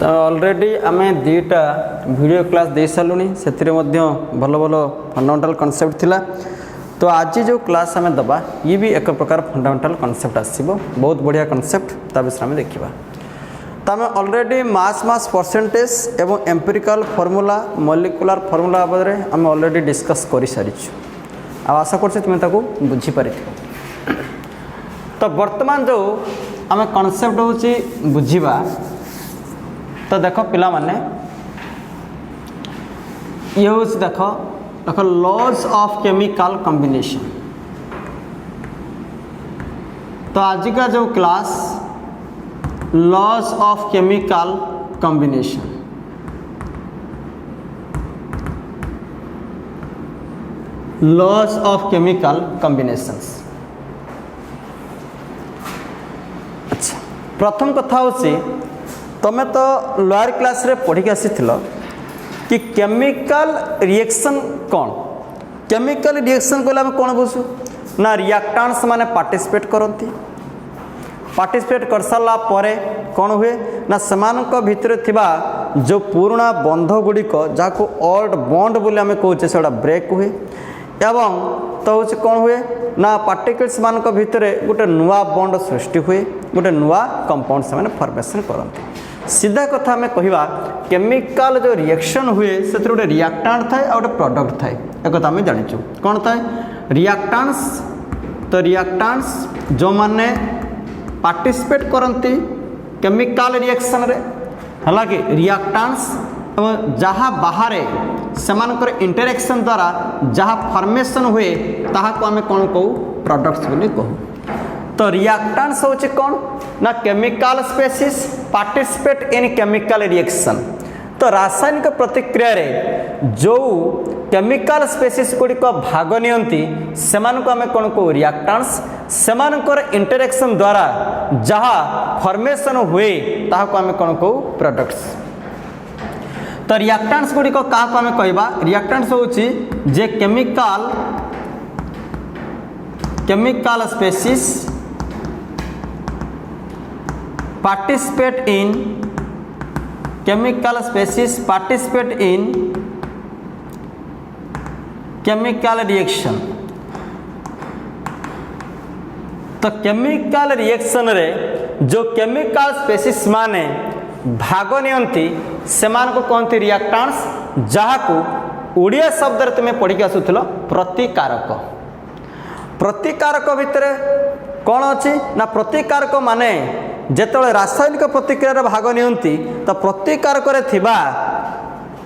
तो ऑलरेडी आम दुईटा वीडियो क्लास दे सारूँ से भल भल फंडामेंटल कॉन्सेप्ट थिला। तो आज जो क्लास आम दबा ये भी एक प्रकार फंडामेंटल कॉन्सेप्ट आसो, बहुत बढ़िया कॉन्सेप्ट ता विषय आम देखा। तो आम ऑलरेडी मास परसेंटेज एवं एम्पिरिकल फॉर्मूला मॉलिक्यूलर फॉर्मूला बाबद में आम ऑलरेडी डिस्कस कर सारी। आशा कर तुम्हें बुझीपार। तो वर्तमान जो आम कॉन्सेप्ट हूँ बुझा, तो देख पिला माने ये हूँ देख देख लॉज ऑफ केमिकल कॉम्बिनेशन। तो आज का जो class laws of chemical combination, laws of chemical combinations. अच्छा, प्रथम कथा होची तुम तो लोअर क्लास रे पढ़ी आसी कि केमिकल रिएक्शन कौन। केमिकल रिएक्शन कहले आम कौन बुझू ना रिएक्टेंट्स माने पार्टिसिपेट करती। पार्टिसिपेट कर सारा पर कौन हुए ना समानक भितर थिबा जो पुराना बंध गुड़िक जहाँ ओल्ड बॉन्ड बोली आम कहे से ब्रेक हुए एवं तो हूँ कौन हुए ना पार्टिकल्स मानक भितर गोटे नुआ बॉन्ड सृष्टि हुए, गोटे नुआ कंपाउंड से माने फॉर्मेशन करते। सीधा कथा आम कहवा केमिकल जो रिएक्शन हुए से गोटे रिएक्टेंट थाए और गोटे प्रोडक्ट थाए। एक कथा आम जाचु कौन थाए रिएक्टेंट्स। तो रिएक्टेंट्स जो माने पार्टिसिपेट करती केमिकल रिएक्शन रे, हालांकि रिएक्टेंट्स जहाँ बाहर सेमानकर इंटरेक्शन द्वारा जहाँ फॉर्मेशन हुए ताहाको आम कौन कहू प्रोडक्ट्स बोली कहू। तो रिएक्टेंट्स होचे कौन ना chemical species participate in chemical reaction. तो रासायनिक प्रतिक्रिया रे जो केमिकल स्पेसीज गुड़िक भाग नियंती सेमानको आम कौन कहू रिएक्टेंट्स। सेमानकर इंटरेक्शन द्वारा जहाँ फॉर्मेशन हुए ताहाको आम कौन कहू प्रोडक्ट्स। तो रिएक्टेंट्स गुड़िक क्या आम कहवा रिएक्टेंट्स होची जे chemical species participate in chemical species participate in chemical reaction. तो केमिकल रिएक्शन रे जो केमिकल स्पेसीज माने भाग नियंती सेमान को कहते रिएक्टेंट्स, जहाँ को उड़िया शब्द रे तुम्हें पढ़ी आसुथिलो प्रतिकारक। प्रतिकारक भितर कौन अच्छी ना प्रतिकारक माने जेतले रासायनिक प्रतिक्रिया भाग नियंती तो प्रतिकारक रे थिबा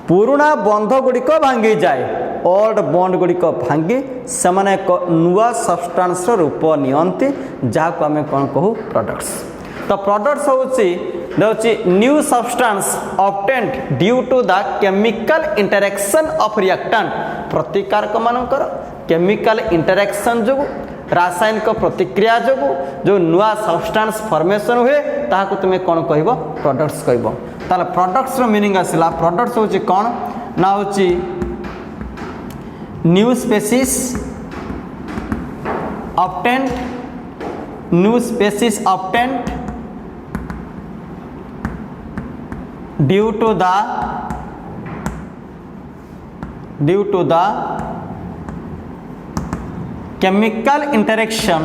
पुराना बंध गुड़िक भांगी जाए, ओल्ड बॉन्ड गुड़िक भांगी से माने एक नुआ सब्सटेंस रूप नियंती जहाँ को आम कौन कहू प्रोडक्ट्स। तो प्रोडक्ट्स होची new substance obtained due to the chemical interaction of reactant. प्रतिकारक मानकर केमिकल इंटरेक्शन जो रासायनिक प्रतिक्रिया जो जो नुआ सब्सटेंस फॉर्मेशन हुए ताहाको तुम्हें कौन कहबो प्रोडक्ट्स कहबो। ताले प्रोडक्ट्स रो मीनिंग आसिला प्रोडक्ट्स होची कौन ना होची new species obtained, new species obtained due to the chemical interaction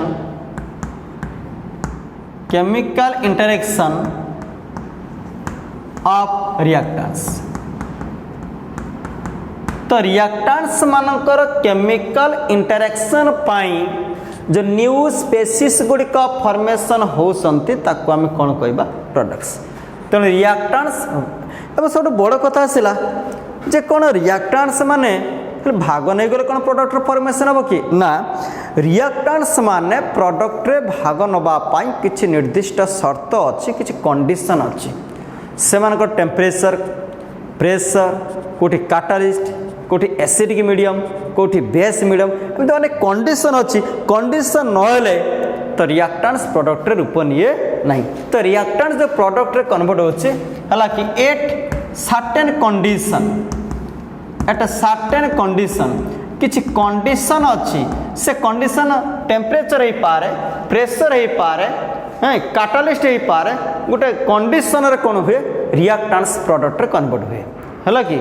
of reactants। तो रिएक्टेंट्स मानकर केमिकल इंटरेक्शन पाई जो न्यू स्पेसीज गुड़िक फॉर्मेशन होसंती ताको आम कौन कहबा प्रोडक्ट्स। तेणु रिएक्टेंट्स एवं सब बड़ कथा आसला जे कौन रिएक्टेंट्स माने भाग नहीं गले कौन प्रोडक्ट फॉर्मेशन हम कि ना रिएक्टेंट्स माने प्रोडक्ट रे भाग नबा पाई किछि निर्दिष्ट शर्त अच्छी, किछि कंडीशन अच्छी। सेमानकर टेम्परेचर, प्रेशर, कोठी कैटालिस्ट, कोठी एसिडिक मीडियम, कोठी बेस मीडियम, एमती अनेक कंडीशन अच्छी। कंडीशन नहले तो रिएक्टेंट्स प्रोडक्ट रे रूप निए नहीं। तो रिएक्टेंट्स जो प्रोडक्ट रे कन्वर्ट होचे हला कि at certain condition, at certain condition किछि कंडीशन अच्छी। से कंडीशन टेम्परेचर हो पारे, प्रेशर हो पारे, कैटालिस्ट हो पारे, गोटे कंडीशन रे कोन हुए रिएक्टेंस प्रोडक्ट रे कन्वर्ट हुए है कि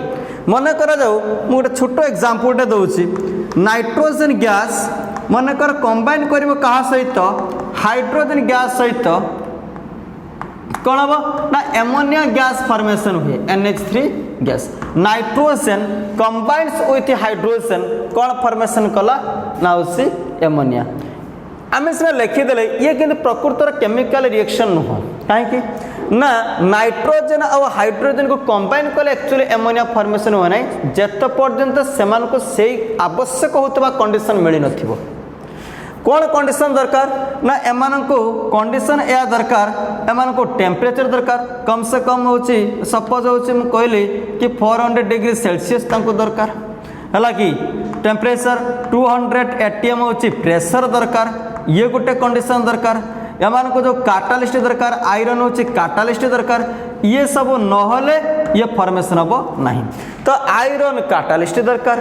मन करा जाऊ मु गोटे छोट एग्जांपल दउची नाइट्रोजन गैस मन कर कंबाइन करिवो कहा सहित हाइड्रोजन गैस सहित कौन हम ना एमोनिया गैस फॉर्मेशन हुए NH3 gas nitrogen combines with hydrogen कौन फॉर्मेशन कला ना उसी एमोनिया आम सीना लिखिदे ये कि प्रकृतर केमिकल रिएक्शन नुह कहीं ना नाइट्रोजन और हाइड्रोजन को कंबाइन कले एक्चुअली एमोनिया फॉर्मेशन हुए ना जेत पर्यंत से आवश्यक होता कंडीशन मिल न कौन कंडीशन दरकार ना एमान को कंडीशन या दरकार एमान को टेम्परेचर दरकार कम से कम होची सपोज होची मु कहली कि 400 डिग्री सेल्सियस तांको दरकार हला कि टेम्परेचर 200 atm होची प्रेशर दरकार ये गोटे कंडीशन दरकार एमान को जो कैटालिस्ट दरकार आयरन होची कैटालिस्ट दरकार ये सब नहले ये फॉर्मेशन हबो नहीं तो आयरन कैटालिस्ट दरकार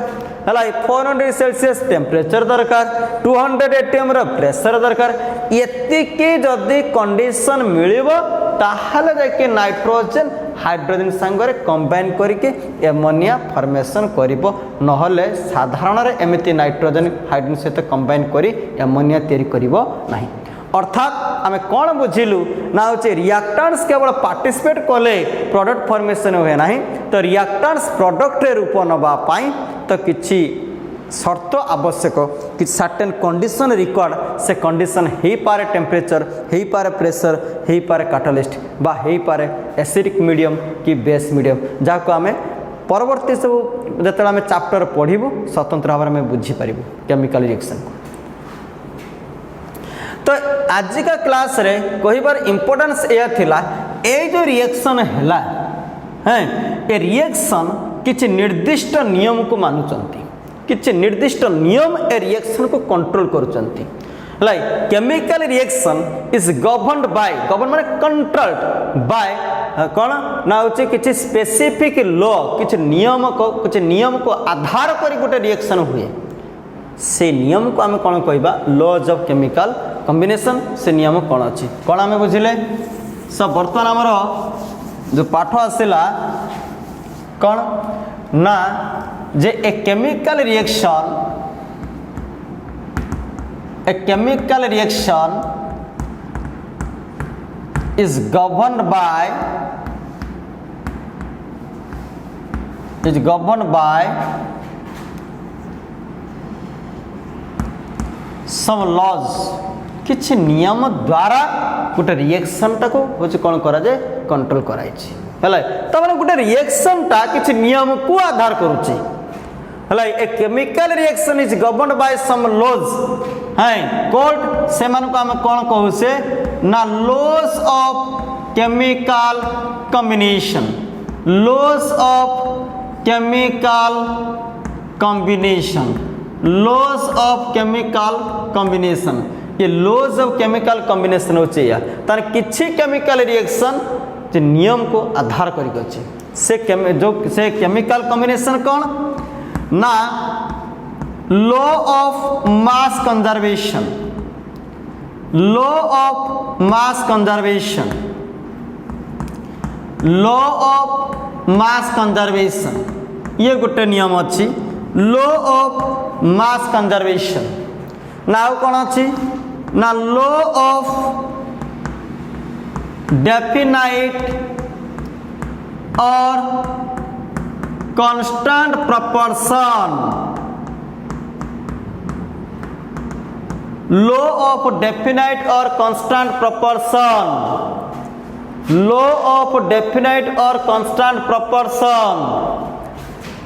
हला 400 सेल्सियस टेम्परेचर दरकार 200 atm रो प्रेशर दरकार एतिके जदी कंडीशन मिलिबो ताहले जाके नाइट्रोजन हाइड्रोजन संगरे कंबाइन करके एमोनिया फॉर्मेशन करिवो नहले साधारण रे एमिति नाइट्रोजन हाइड्रोजन सहित कंबाइन करी एमोनिया तैयारी करिवो नहीं अर्थात आम कौन बुझिलु ना होचे रिएक्टेंट्स केवल पार्टिसिपेट कले प्रोडक्ट फॉर्मेशन हुए ना तो रिएक्टेंट्स प्रोडक्ट रे रूप नबा पाई तो किछि शर्त आवश्यक कि सर्टेन कंडीशन रिक्वायर्ड से कंडीशन हे पारे टेम्परेचर हे पारे प्रेशर हे पारे कैटालिस्ट बा हे पारे एसिडिक मीडियम कि बेस मीडियम जाको आम परवर्ती सब जतले आम चैप्टर पढ़िबु स्वतंत्र भाव में बुझी पारिबु केमिकल रिएक्शन तो आज का क्लास रे कहिबार इंपोर्टेंस या थिला ए जो रिएक्शन हैला हैं ए रिएक्शन किछि निर्दिष्ट नियम को मानुचंती किछि निर्दिष्ट नियम ए रिएक्शन को कंट्रोल करूचंती like chemical reaction is governed by govern माने कंट्रोल्ड बाय कौन ना होचे किछि स्पेसिफिक लॉ किछि नियम को आधार करी गोटे रिएक्शन हुए से नियम को आम कौन कहबा लॉज ऑफ केमिकल कॉम्बिनेशन से नियम कौन अच्छी कौन आम बुझिले सब बर्तमान आमर जो पाठ आसला कौन ना जे a chemical reaction is governed by some laws किछि नियम द्वारा गोटे रिएक्शन टाको होचे कोन करा जाय कंट्रोल कराई छी हला त माने गोटे रिएक्शन टा किछि नियम को आधार करूची हला a chemical reaction is governed by some laws है कॉल्ड से मान को हम कोन कहू से ना laws of chemical combination laws of chemical combination laws of chemical combination ये लॉज ऑफ केमिकल कॉम्बिनेशन होचे या तार किछि केमिकल रिएक्शन जे नियम को आधार करिक अछि से केमिकल कॉम्बिनेशन कौन ना law of mass conservation law of mass conservation law of mass conservation ये गोटे नियम अछि law of mass conservation now कौन अच्छी ना law of definite or constant proportion law of definite or constant proportion law of definite or constant proportion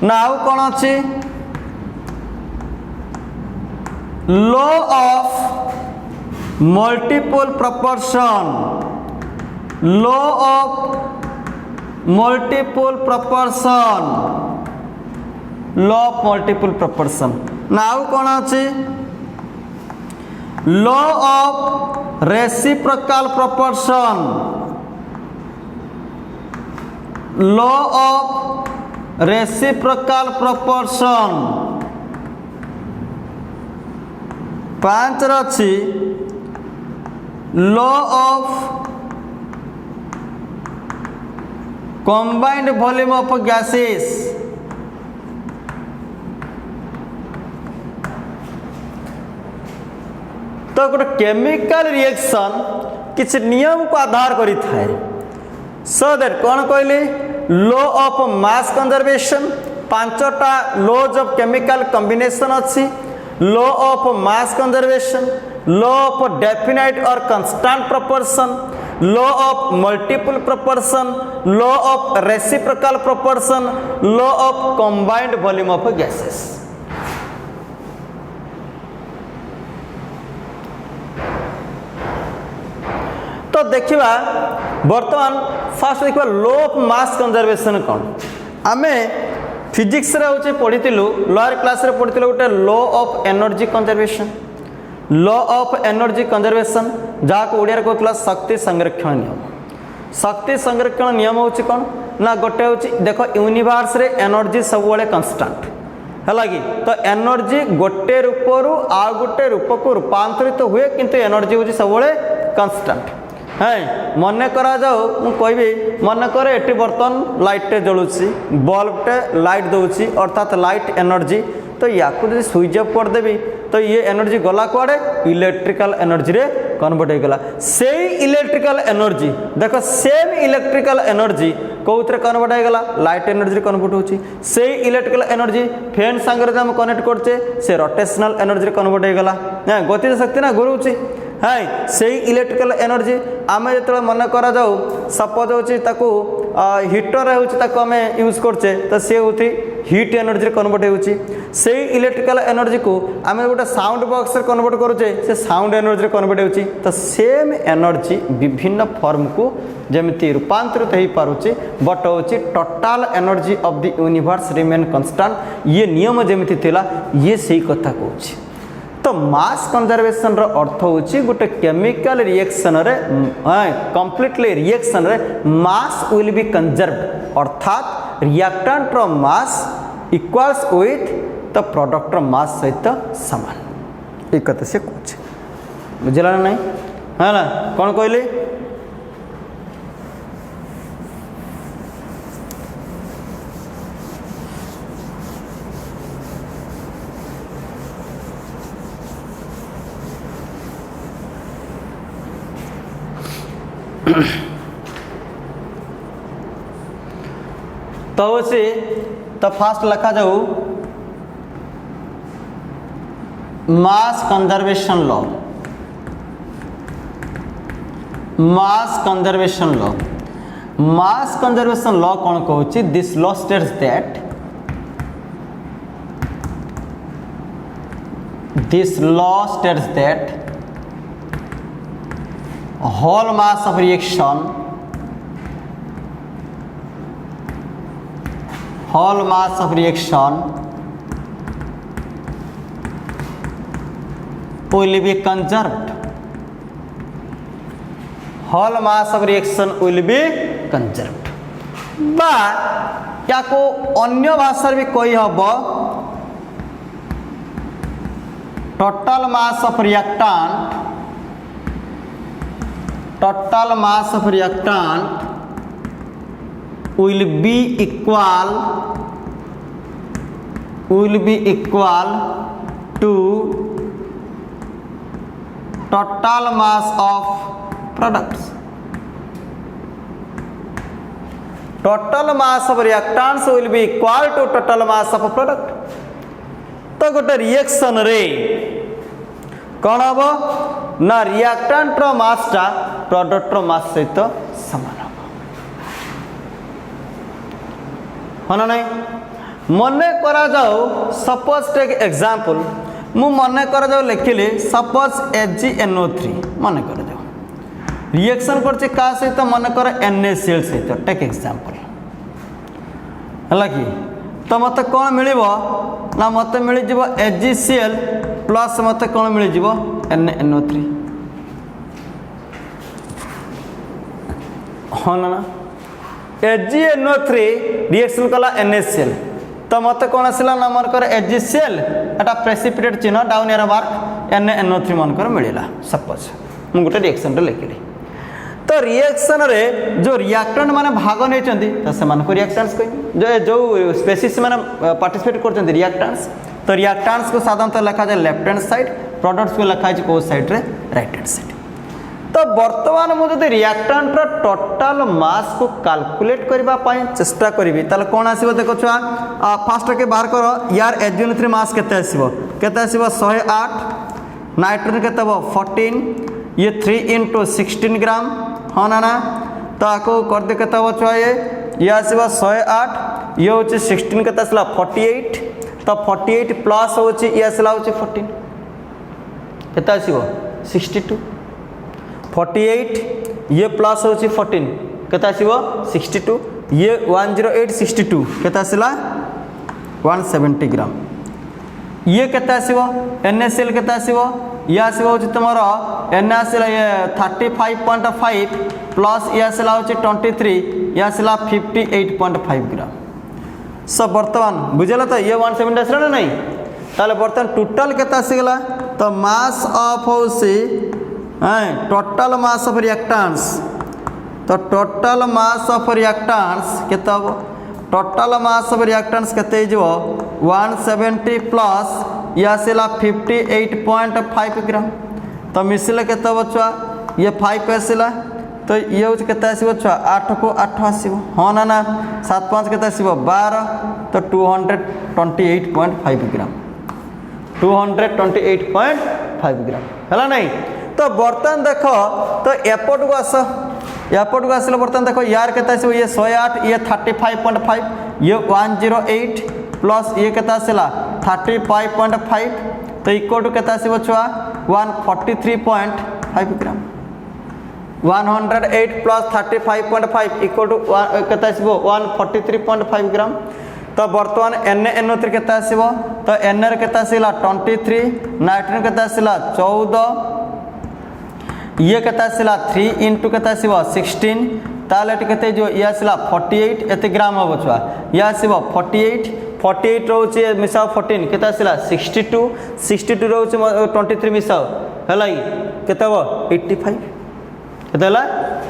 now कौन अच्छी law of multiple proportion law of multiple proportion law of multiple proportion now कौन अच्छी law of reciprocal proportion law of reciprocal proportion 5 अच्छी law of combined volume of gases तो गोटे chemical reaction किसी नियम को आधार करी थाए सो दैट कौन कहली लॉ ऑफ मास कंजर्वेशन पांचटा लॉज ऑफ केमिकल कॉम्बिनेशन अच्छी law of mass conservation law of definite or constant proportion law of multiple proportion law of reciprocal proportion law of combined volume of gases तो देखिबा वर्तमान fast देखिबा law of mass conservation कौन आमे physics रे होचे पढितिलु lower class रे पढितिलु गोटे law of energy conservation law of energy conservation जहाँ को ओडिया रे कहतला शक्ति संरक्षण नियम शक्ति संरक्षण नियम होची कौन ना गोटे होची देखो यूनिवर्स रे एनर्जी सब बेले कांस्टेंट है कि तो एनर्जी गोटे रूपरू आ गोटे रूप को रूपांतरित हुए किंतु एनर्जी होची सब बेले कांस्टेंट है मन करा जाओ मु कहबी मन करे एटी बर्तन लाइट जलुची बल्ब टे लाइट दउची अर्थात लाइट एनर्जी तो या को स्विच ऑफ कर देबी तो ये एनर्जी गला कुआडे इलेक्ट्रिकल एनर्जी रे कन्वर्ट हो गला से इलेक्ट्रिकल एनर्जी देखो सेम इलेक्ट्रिकल एनर्जी कौथरे कन्वर्ट हो गला लाइट एनर्जी रे कन्वर्ट होची से इलेक्ट्रिकल एनर्जी फैन संगे हम कनेक्ट करछे से रोटेशनल एनर्जी रे कन्वर्ट हो गला ना गति शक्ति ना घुरुची है से इलेक्ट्रिकल एनर्जी आम जो मन करा जाऊ सपोज हो हीटर होमें यूज करचे तो सी होती हीट एनर्जी कन्वर्ट होची से इलेक्ट्रिकल एनर्जी को आम गोटे साउंड बॉक्स रे कन्वर्ट करुचे से साउंड एनर्जी कन्वर्ट होची तो सेम एनर्जी विभिन्न फॉर्म को जमी रूपांतरित हो पारुचे बट होची total energy of the universe remain constant ये नियम जमी थिला ये सही कथा कहूँ तो मास कंजर्वेशन रो अर्थ होची गोटे केमिकल रिएक्शन रे कंप्लीटली रिएक्शन रे मास विल बी कंजर्व्ड अर्थात रिएक्टेंट रो mass equals with the product रो मास सहित समान एक कथा से कुछ बुझला नहीं है ना कौन कहली तो से तो फास्ट लिखा जाऊ मास कंजर्वेशन लॉ मास कंजर्वेशन लॉ मास कंजर्वेशन लॉ कौन कहूँ this law states that this law states that whole mass of reaction will be conserved whole mass of reaction will be conserved बा या को अन्य भाषा भी कही hub total mass of reactant will be equal to total mass of products. Total mass of reactants will be equal to total mass of product. तो गोटे reaction रे कौन हम ना रिएक्टेंट रो मास टा प्रोडक्ट रो मास सहित समान हम नहीं मन करा जाओ सपोज टेक एग्जांपल मु मन करा जाओ लिखिली सपोज AgNO3 मन करा जाओ रिएक्शन करछि का सहित मन कर NaCl सहित टेक एग्जांपल हला कि तो मत कौन मिलिबो ना मत मिल जिवो AgCl प्लस मत कौन मिल जिवो NaNO3 हाँ ना AgNO3 रिएक्शन कला NaCl तो मत कौन आसला ना मन कर AgCl एटा प्रेसिपिटेट चिन्ह डाउन एरो मार्क NaNO3 मन कर मिलला सपोज मु गोटे रिएक्शन रे लिखिली तो रिएक्शन रे जो रिएक्टेंट माने भाग नहीं चंदी तो से मान को रिएक्टेंट्स कोई जो स्पेसीज माने पार्टिसिपेट करते रिएक्टेंट्स तो रिएक्टेंट्स को साधारणतः लिखा जाए लेफ्ट हैंड साइड प्रोडक्ट्स को लिखा जाए को साइड रे राइट हैंड साइड। तो वर्तमान मुझे रिएक्टेंट रो टोटल मास को कैलकुलेट करबा पई चेष्टा करबी ताले कोन आसीबो देखो छुआ फास्ट के बाहर करो यार SgO3 मास केते आसीबो 108 नाइट्रोजन केते हो 14 ये 3 × 16 ग्राम हाँ ना ताको कर दे केते हो छुआ ये आसीबो 108 ये होची 16 केते आसला 48 तो 48 प्लस होची ये आसला होची 14 केते आसीबो 62 48 ये प्लस होची 14 केते आसीबो 62 ये 10862 केते आसला 170 ग्राम ये केते आसीबो NaCl केते आसीबो ये आसीबो होची तमरो Na आसला ये 35.5 प्लस ये आसला होची 23 ये आसला 58.5 ग्राम। सब वर्तमान बुझला तो ये 170 आसला ना नहीं ताले वर्तमान टोटल केते आसीगला तो मास ऑफ होसी टोटल मास ऑफ रिएक्टेंट्स तो टोटल मास ऑफ रिएक्टेंट्स केते हो टोटल मास ऑफ रिएक्टेंट्स केते जो 170 प्लस या सेला 58.5 ग्राम तो मिसले केते हो छुआ ये 5 आसीला तो ये हो केते आसीबो छुआ 8 को 8 आसीबो हां ना 7 5 केते आसीबो 12 तो 228.5 ग्राम 228.5 ग्राम हला नहीं। तो बर्तन देख तो एपट को आस एपट को आसले बर्तन देख यार केते आसीबो ये 108 ये 35.5 ये 108 प्लस ये केते आसला 35.5 तो इक्वल टू केते आसीबो छुआ 143.5 ग्राम 108 प्लस 35.5 इक्वल टू केते आसीबो 143.5 ग्राम। तो बर्तमान NaNO3 केते आसीबो तो Na रे केते आसीला 23 नाइट्रोजन केते आसीला 14 ये केते आसीला 3 × केते आसीबो 16 ताले केते जो ये आसीला 48 एते ग्राम हो छुआ ये आसीबो 48 रोचे मिसाओ 14 केते आसीला 62 रोचे 23 मिसाओ हलाई केते हो 85 केते हला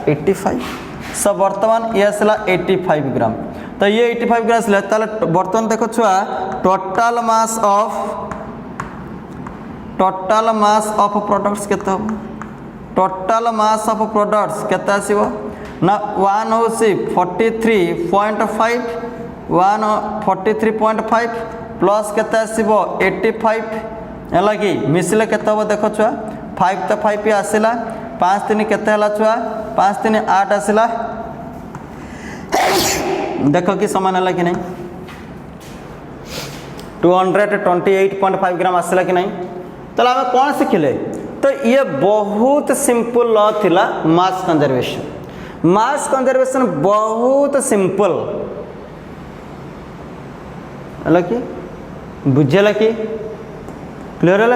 85 सब वर्तमान ये आसीला 85 ग्राम। तो ये 85 ग्राम आसीला ताले वर्तमान देखो छुआ टोटल मास ऑफ प्रोडक्ट्स केते हो टोटल मास ऑफ प्रोडक्ट्स केते आसीबो ना 1 होसी 43.5 143.5 प्लस केते आसीबो 85 हला कि मिसले केते हो देखो छुआ 5 तो 5 पे आसीला 5 3 केते हला छुआ 5 3 8 आसीला देखो कि समान हला कि नहीं 228.5 ग्राम आसीला कि नहीं। तो हमें कौन सिखिले तो ये बहुत सिंपल लॉ थिला मास कंजर्वेशन बहुत सिंपल है कि बुझेला कि क्लियर है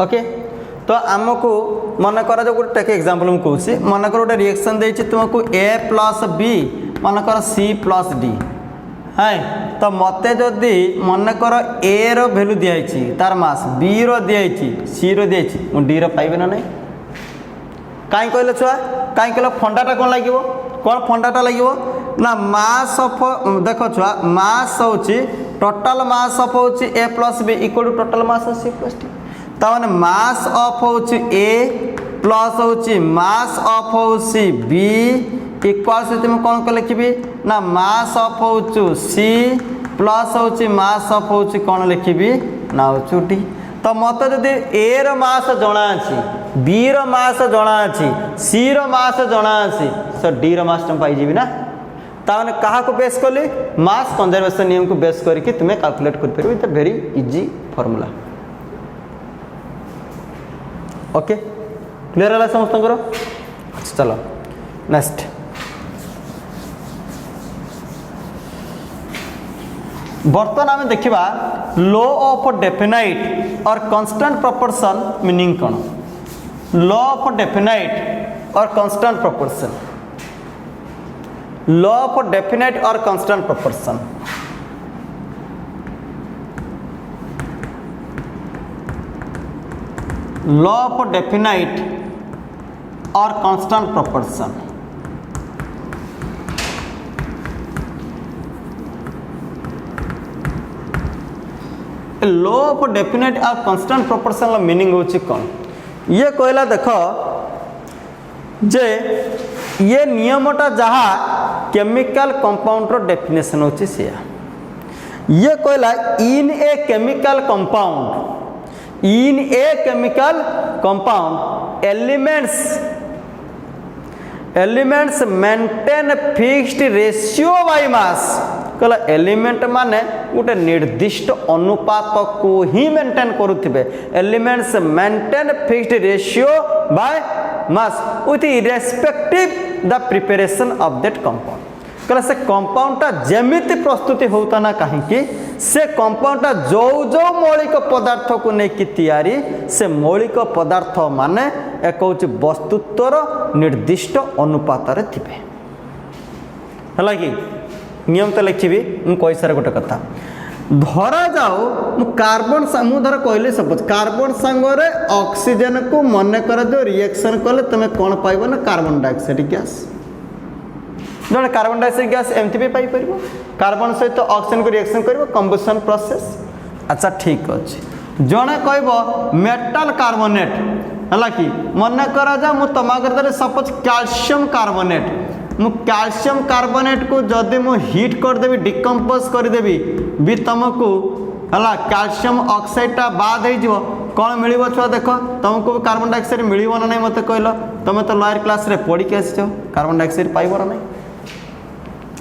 ओके। तो आमको मन कर जो गोटे टेक एग्जांपल मैं कहूँ मन कर गोटे रिएक्शन देछि तुमको A प्लस B मन कर C प्लस D है तो मते जदि मन कर A रो वैल्यू दिखाई तार मास B रो दिखाई C रो दिखाई मु D रो पाइबे ना नहीं कहीं कहले छुआ कहीं कहले फंडाटा कौन लगे कौन फंडाटा लगे ना मास ऑफ देखो छुआ मास होची टोटल मास ऑफ होची A plus B equal to total mass of C plus D ताने मास ऑफ होची A प्लस होची मास ऑफ होची B इक्वल से तुम कौन को लिखबी ना मास ऑफ होचु C प्लस होची मास ऑफ होची कौन लिखबी ना होचु D। तो मत जदि A रो मास जणा अछि B रो मास जणा अछि C रो मास जणा अछि सो D रो मास तुम पाई जीबी ना ताने कहा को बेस करली मास कंजर्वेशन नियम को बेस करके तुम्हें कैलकुलेट कर परबो it very easy formula okay clear है समस्त करो। चलो नेक्स्ट बर्तमान आम देखा law of definite or constant proportion meaning कौन law of definite or constant proportion law of definite or constant proportion law of definite or constant proportion. Law of definite or constant proportional meaning होची कौन ये कहला देख जे ये नियमटा जहाँ chemical compound रो definition होची से ये कहला in a chemical compound elements maintain fixed ratio by mass कहला एलिमेंट माने गोटे निर्दिष्ट अनुपात को ही मेंटेन करुथिबे elements maintain fixed ratio by mass with irrespective the preparation of that compound कहला से कंपाउंडटा जेमिति प्रस्तुति होता ना कहीं से कंपाउंडटा जो जो मौलिक पदार्थ को लेकिन तैयारी से मौलिक पदार्थ माने एक होची वस्तुत्वर निर्दिष्ट अनुपात रे थिबे हला कि नियम तो लिखी मु कही सारे गोटे कथा धरा जाओ मु कार्बन मु धर कहली सपोज कार्बन सांगरे ऑक्सीजन को मन कर जो रिएक्शन कले तुम कौन पाइब ना कार्बन डाइऑक्साइड गैस जड़े कार्बन डाइऑक्साइड गैस एमती भी पाई परिबो कार्बन सहित ऑक्सीजन को रिएक्शन करिवो कंबशन प्रोसेस अच्छा ठीक अछि जणे कहबो मेटल कार्बोनेट हला कि मन करा जा मु तमा कर सपोज कैल्शियम कार्बोनेट मु कैल्शियम कार्बोनेट को जदि मु हीट कर देबी डिकम्पोज कर देबी भी तुमको हला कैल्शियम ऑक्साइड बाद हो कौन मिल छुआ देख तुमको कार्बन डाइऑक्साइड मिल ना नहीं मत कहल तुम तो लोअर क्लास रे पढ़ी के आस कार्बन डाइऑक्साइड पाइब ना नहीं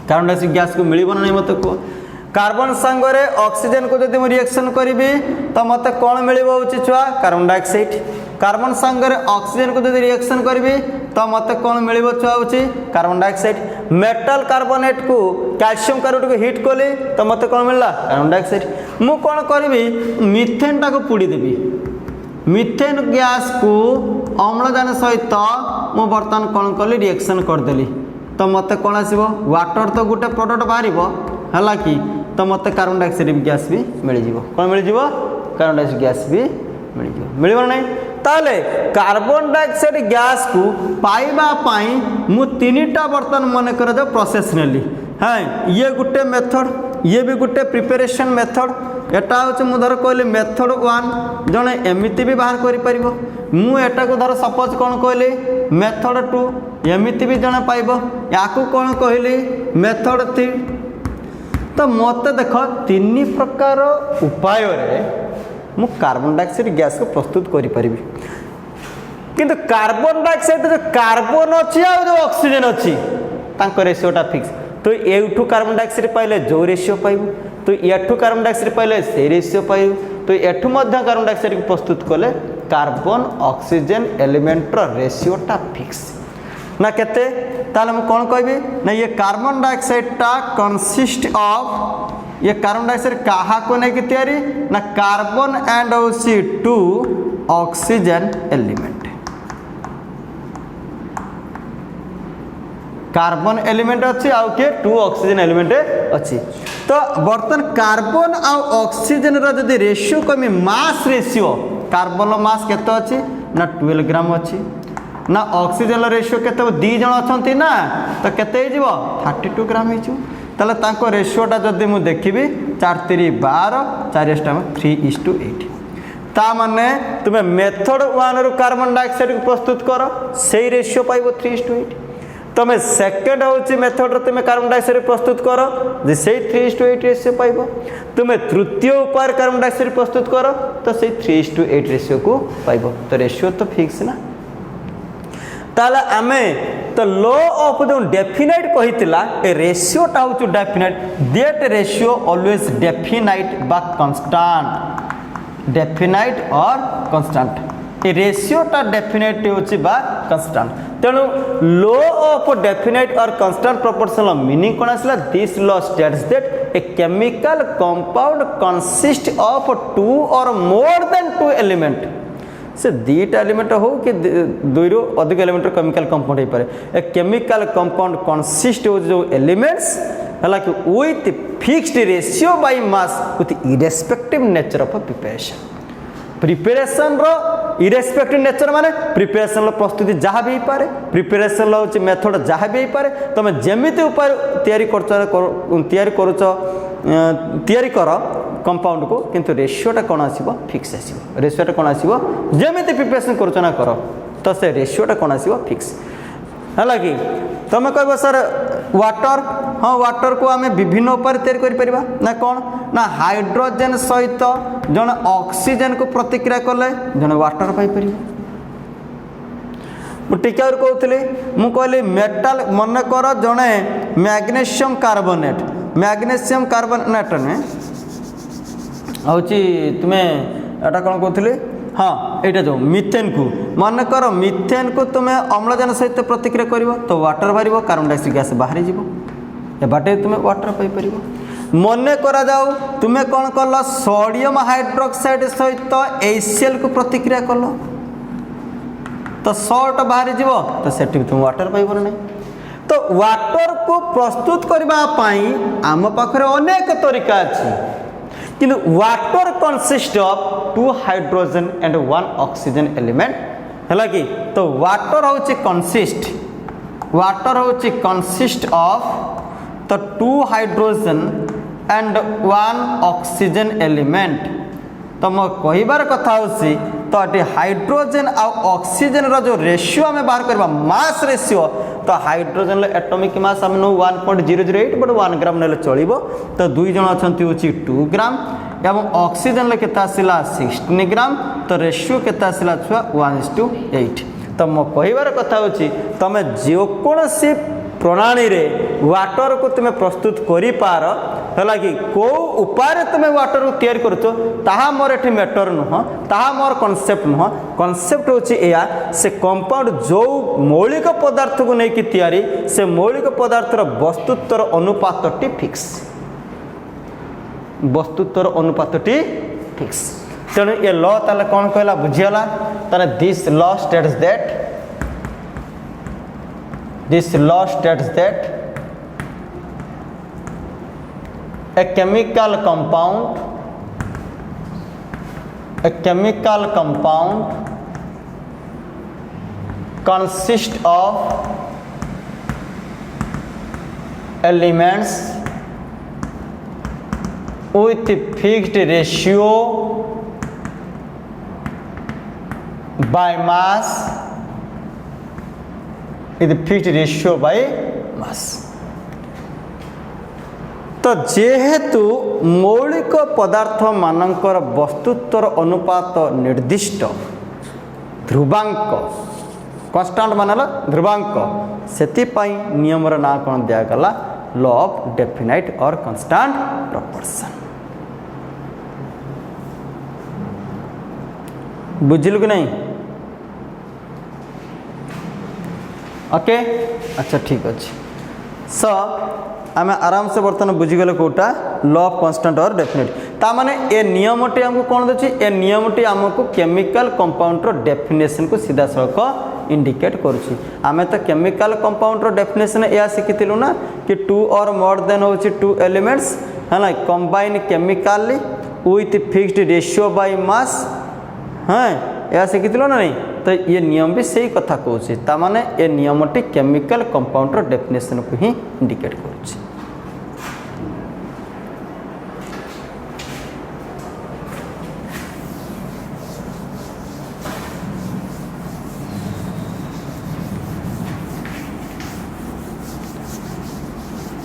कार्बन डाइऑक्साइड गैस को मिल ना नहीं मत कह कार्बन सांगरे ऑक्सीजन को जब रिएक्शन करी तो मत कौन मिल छुआ कार्बन डाइऑक्साइड कार्बन सांगरे ऑक्सीजन को जब रिएक्शन करी तो मत कौन मिल छुआ होची कार्बन डाइऑक्साइड मेटल कार्बोनेट को कैल्शियम कार्बोनेट को हिट कली तो मत कौन मिलला कार्बन डाइऑक्साइड मु कौन करी मिथेन टा को पुड़ी देवी मिथेन गैस को अम्लजान सहित मु बर्तमान कौन कली रिएक्शन करदेली तो मत कौन आसो वाटर तो गोटे प्रोडक्ट बाहर है कि तो मत कार्बन डाइऑक्साइड गैस भी मिल कौन मिल कार्बन डाइऑक्साइड गैस भी मिल नहीं ताले कार्बन डाइऑक्साइड गैस को पाइबा पाई मु तीनटा बर्तन मन कर जो प्रोसेस नेली हाँ ये गोटे मेथड ये भी गोटे प्रिपरेशन मेथड एटा हूँ मुझे कहली मेथड 1 जड़े एमती भी बाहर कर मुझा को धर सपोज कौन कहली मेथड 2 एमती भी जड़े पाइब या कौन कहली मेथड 3 तो मत देख 3 प्रकार उपाय मु कार्बन डाइऑक्साइड गैस को प्रस्तुत करि परिबी किंतु कार्बन डाइऑक्साइड जो कार्बन अच्छी आ जो ऑक्सीजन अच्छी तांको रेशियोटा फिक्स तो एठू कार्बन डाइऑक्साइड पाइले जो रेशियो पाइबू तो एठू कार्बन डाइऑक्साइड पाइले से रेशियो पाइबू तो एठू मध्य कार्बन डाइऑक्साइड को प्रस्तुत कले कार्बन ऑक्सीजन एलिमेंट रेशियोटा फिक्स ना केते ताले मु कोन कहबी ना ये कार्बन डाइऑक्साइड टा कंसिस्ट ऑफ ये कार्बन डाइऑक्साइड कहा को नहीं तैयारी ना carbon and OC 2 oxygen element carbon element अच्छी आउ के 2 ऑक्सीजन एलिमेंट अच्छी तो बर्तन कार्बन आ ऑक्सीजन रो जदी रेशियो कमी मास रेशियो कार्बन मास केते अच्छी ना 12 ग्राम अच्छी ना ऑक्सीजन रेशियो केते 2 जण अछंती ना तो केते हिजबो 32 ग्राम हिजो ताले तांको रेशियोटा जदि मु देखिबी 4 3 12 4 3:8 ता माने तुमे मेथड 1 रो कार्बन डाइऑक्साइड को प्रस्तुत करो सेही रेशियो पाइबो 3:8 तुमे सेकंड होची मेथड रो तुमे कार्बन डाइऑक्साइड प्रस्तुत करो जे सेही 3:8 रेशियो पाइबो तुमे तृतीय उपाय कार्बन डाइऑक्साइड प्रस्तुत करो तो सेही 3:8 रेशियो को पाइबो तो रेशियो तो फिक्स ना ताला आमे तो लॉ ऑफ जो डेफिनाइट कहितला ए रेशियोटा हूँ definite that ratio always definite बा constant definite or constant A रेशियोटा definite होची बा कांस्टेंट तेणु law of definite or constant proportional meaning कोन आसला this law states that A chemical compound consist of 2 और more than 2 element से 2टा element हो कि 2 रो अधिक एलिमेंट केमिकल कंपाउंड हो पारे ए केमिकल कंपाउंड कंसिस्ट हो जो एलिमेंट्स हला कि with fixed ratio by mass with irrespective nature of preparation रो इरेस्पेक्टिव नेचर माने प्रिपरेशन प्रस्तुति जहाँ भी पारे प्रिपरेशन हूँ मेथड जहाँ भी पारे तुम जमीती उपाय तैयारी कर कंपाउंड को किंतु रेशियोटा कौन आसो फिक्स आसो रेशियोटा कौन आसो जमीती प्रिपरेशन करुचना कर तो से रेशियोटा कौन आसो फिक्स है कि तुम कह सर वाटर हाँ वाटर को आम विभिन्न उपाय तैयारी ना कौन ना हाइड्रोजेन सहित जड़े ऑक्सीजन को प्रतिक्रिया कले जड़े वाटर पाइपर मुझे कहली मुझे मेटाल मन कर जड़े मैग्नेशियम कार्बोनेट नुहे हूँ तुम्हें एटा कौन कहली हाँ यहाँ जो मिथेन को मन कर मिथेन को तुम्हें अम्लजान सहित प्रतिक्रिया कर तो वाटर बाहर कार्बन डाइऑक्साइड गैस बाहरी ए बाटे तुम्हें वाटर पाइपर मन करा जाऊ तुम्हें कौन कल सोडियम हाइड्रोक्साइड सहित HCl को प्रतिक्रिया कल तो सॉल्ट बाहरी जीव तो सेठी भी तुम वाटर पाइबर नहीं तो वाटर को प्रस्तुत करने आम पाखे अनेक तरीका अच्छी किंतु water consist of 2 hydrogen and 1 oxygen element है कि तो वाटर हूँ कंसिस्ट ऑफ तो 2 हाइड्रोजन एंड 1 ऑक्सीजन एलिमेंट तो मो कहिबार कथा होसी तो ये हाइड्रोजन आ ऑक्सीजन रो जो रेशियो आम बाहर करबा मास रेशियो तो हाइड्रोजन एटॉमिक मास आम 1.008 बट 1 ग्राम नेले चलिबो तो 2 जन अछंती होची 2 ग्राम एवं ऑक्सीजन ले केता आसिला 16 ग्राम तो रेशियो केता आसिला छुआ 1:8 तो मो कहिबार कथा होची तमे जे कोनसी प्रणाली रे वाटर को तुम्हें प्रस्तुत करि पार है कि को उपाय तुम्हें वाटर को तैयारी करुचो ताहा मोर एठी मैटर नुह ताहा मोर कॉन्सेप्ट नुह कॉन्सेप्ट होची एया से कंपाउंड जो मौलिक पदार्थ को नहीं कि तैयारी से मौलिक पदार्थर वस्तुत्वर अनुपातटी फिक्स वस्तुत्वर अनुपातटी फिक्स तेणु ये लॉ ताले कौन कहला बुझिगला ताले this law states that this law states that a chemical compound consists of elements with fixed ratio by mass fixed ratio by मास तो जेहेतु मौलिक पदार्थ मानकर वस्तुत्वर अनुपात निर्दिष्ट ध्रुवांक कन्स्टांट मानला ध्रुवांक से नियम ना कौन दिगला लॉ ऑफ डेफिनाइट और कन्स्टांट प्रोपोर्शन बुझलु कि नहीं ओके अच्छा ठीक अच्छे सो आम आराम से बर्तमान बुझीगले कौटा लॉ ऑफ कांस्टेंट और डेफिनेट तामाने ए नियमटी आमको कौन दूसरी ए नियमटी आमको केमिकल कंपाउंडर डेफिनेशन को सीधा सड़क इंडिकेट करुच्ची आम तो केमिकल कंपाउंडर डेफिनेशन या शिखी ना कि 2 और मोर देन हूँ 2 एलिमेंट्स है ना combine chemically with fixed ratio by mass हाँ या शिखी ना नहीं तो ये नियम भी सही कथा कहूँ तामाने ये नियमटी केमिकल कंपाउंडर डेफिनेशन को ही इंडिकेट करुच्ची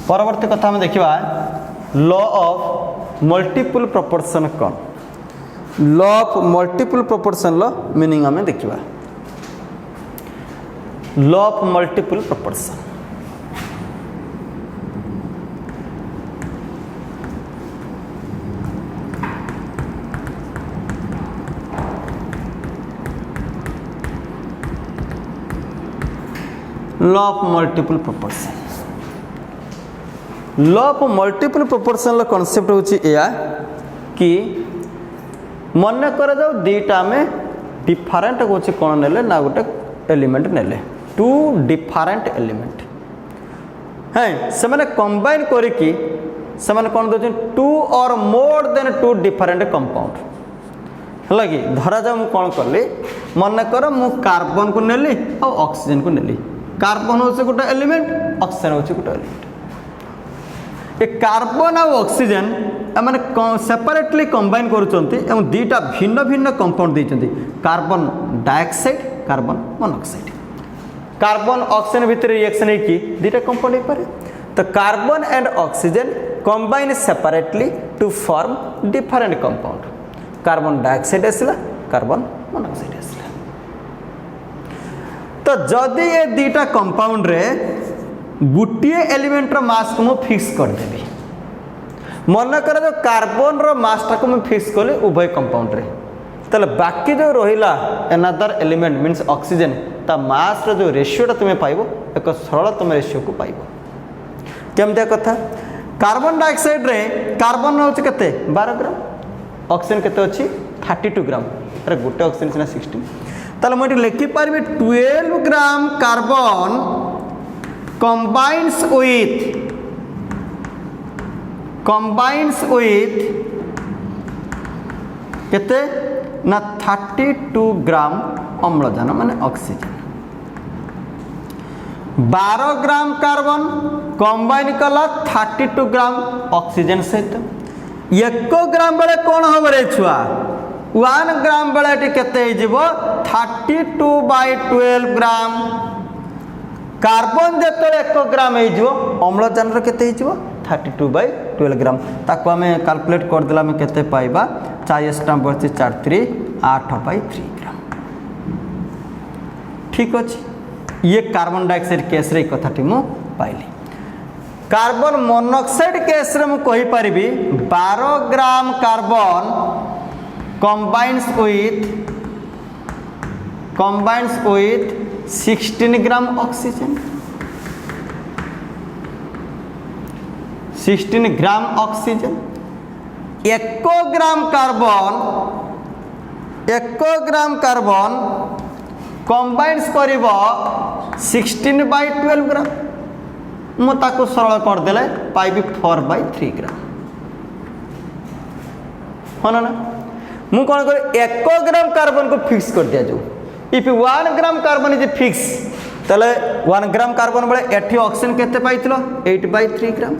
परवर्ती कथा में देखा लॉ ऑफ मल्टीपल प्रोपोर्शन कौन law of multiple proportion low meaning हमें देखा law of multiple proportion law of multiple proportion law of multiple proportion concept होची या कि मन कर जाओ दीटा में डिफरेंट होची कौन नेले ना गोटे एलिमेंट नेले 2 डिफरेंट एलिमेंट हैं से माने कंबाइन करिकी से माने कौन दो 2 और मोर देन 2 डिफरेंट कंपाउंड है कि धरा जाओ कौन कली मन कर मु कार्बन को नेली और ऑक्सीजन को नेली कार्बन हूँ गोटे एलिमेंट ऑक्सीजन हूँ गोटे एलिमेंट ए कार्बन और ऑक्सीजन मैंने सेपरेटली कंबाइन करुँच दीटा भिन्न भिन्न कंपाउंड देते carbon dioxide carbon monoxide carbon oxygen भितर रिएक्शन है दीटा कंपाउंड हो पारे तो carbon and oxygen combine separately to form different compound carbon dioxide आसला कार्बन मोनोक्साइड आसला तो जदि ये दीटा कंपाउंड रे गोटे एलिमेंट रो मास को मुझे फिक्स करदेवी मन कर जो कार्बन रो मास टाक मुझे फिक्स कली उभय कंपाउंड रे ताले बाकी जो रहिला एनादर एलिमेंट मीन्स ऑक्सीजन ता मास रो जो रेशियोटा तुम्हें पाइबो एक सरल तुम रेशियो को पाइबो केमतिया कथा कार्बन डाइऑक्साइड रे कार्बन होची केते 12 ग्राम ऑक्सीजन केते अछि 32 ग्राम अरे गोटे ऑक्सीजन सिना 16 ताले मैं लिखि पारबे 12 ग्राम कार्बन combines with केते ना 32 ग्राम अम्लजान माने ऑक्सीजन 12 ग्राम कार्बन कंबाइन कला 32 ग्राम ऑक्सीजन सहित 1 ग्राम बेले कौन हम रे छुआ 1 ग्राम बेले केते जीवो 32/12 ग्राम कार्बन जो 1 ग्राम हो अम्लजान केते 32/12 ग्राम ताको आम कैलकुलेट करदेला आम केते पाइबा 4 बच्चे 4 3 8/3 ग्राम ठीक अच्छे ये कार्बन डाइऑक्साइड केस रे कथाटी मु पाइली कार्बन मोनोक्साइड केस रे मु कहि परिबी 12 gram carbon combines with 16 gram oxygen 16 gram oxygen 1 gram carbon combines करिबो 16/12 ग्राम मु ताको सरल कर देले पाइबी 4/3 ग्राम होना ना मु कोन कर 1 ग्राम कार्बन को फिक्स कर दिया जो if 1 gram carbon is fix तले 1 ग्राम कार्बन बळे एठी ऑक्सीजन केते पाइथिलो 8/3 ग्राम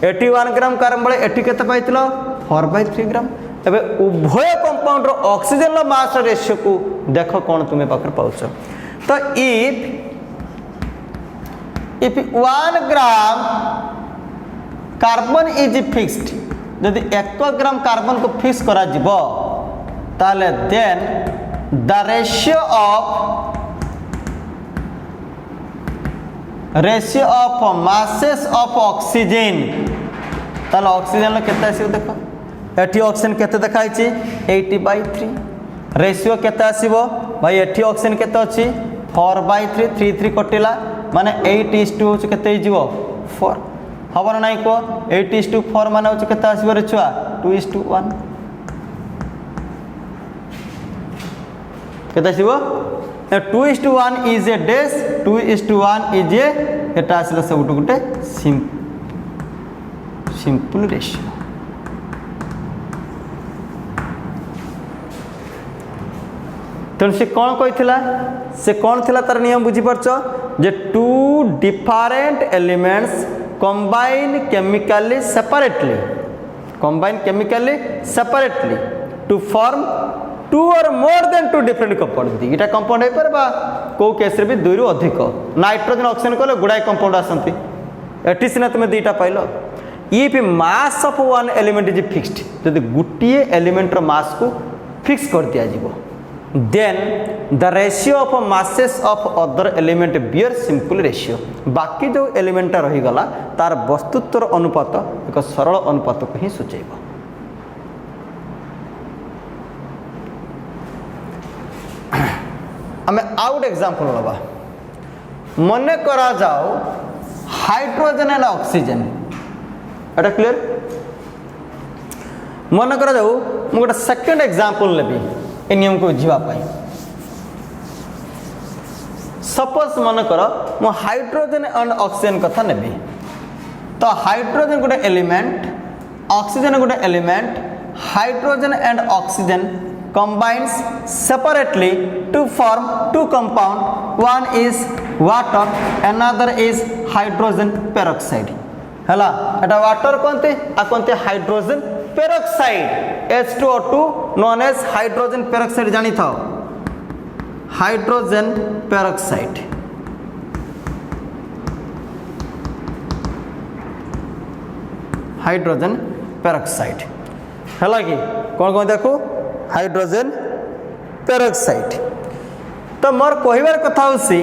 एठी 1 ग्राम कार्बन बळे एठी केते पाइथिलो 4/3 ग्राम एबे उभय कंपाउंड रो ऑक्सीजन लो मास रेशियो को देखो कोन तुमे पाकर पाउछ तो if 1 gram carbon is fixed यदि 1 ग्राम कार्बन को फिक्स करा जिवो ताले then the ratio of masses of oxygen ताले ऑक्सीजन लो केते आसीबो देखो एठी ऑक्सीजन केते देखाइ छी 80/3 रेशियो केते आसीबो भाई एठी ऑक्सीजन केते अछि 4/3 3 कटिला माने 8:2 केते हिजिवो 4 हबन नाही को 8:4 माने होछ केते आसीबो रे छुआ 2:1 केते आसीबो 2:1 is a dash 2:1 is a एटा आसीला सब गुटे सिंपल रेशियो तेणु से कौन कही से कौन थिला तार नियम बुझी परछ जे two different elements combine chemically separately to form 2 or more than 2 different compound दीटा कंपाउंड हो पारे कौ केस रे भी 2 रु अधिक नाइट्रोजन ऑक्सीजन कले गुड़ाए कंपाउंड आसती एटी सिना तुम दीटा पाइल if mass of one element is fixed जदि गोटे एलिमेंट रो मास को फिक्स कर दिया जिवो then the ratio of masses of other element bear simple ratio बाकी जो एलिमेंट रही गला तार वस्तुत्वर अनुपात एक सरल अनुपात को ही सूचेब आमे आउट एग्जांपल लबा मन करा जाओ hydrogen and oxygen Etah clear मन करा जाओ मु गोटे सेकंड एग्जांपल लेबी ए नियम को बुझिबा पई सपोज मन कर मु हाइड्रोजन एंड ऑक्सीजन कथा नेबी तो हाइड्रोजन गोटे एलिमेंट ऑक्सीजन गोटे element hydrogen and oxygen combines separately to form two compound. One is water, another is hydrogen peroxide. हला एटा वाटर कोनते आ कोनते hydrogen peroxide H2O2 known as hydrogen peroxide जानी था hydrogen peroxide hydrogen peroxide है कि कौन कौन देखो हाइड्रोजन पेरोक्साइड तो मोर कहबार कथा होसी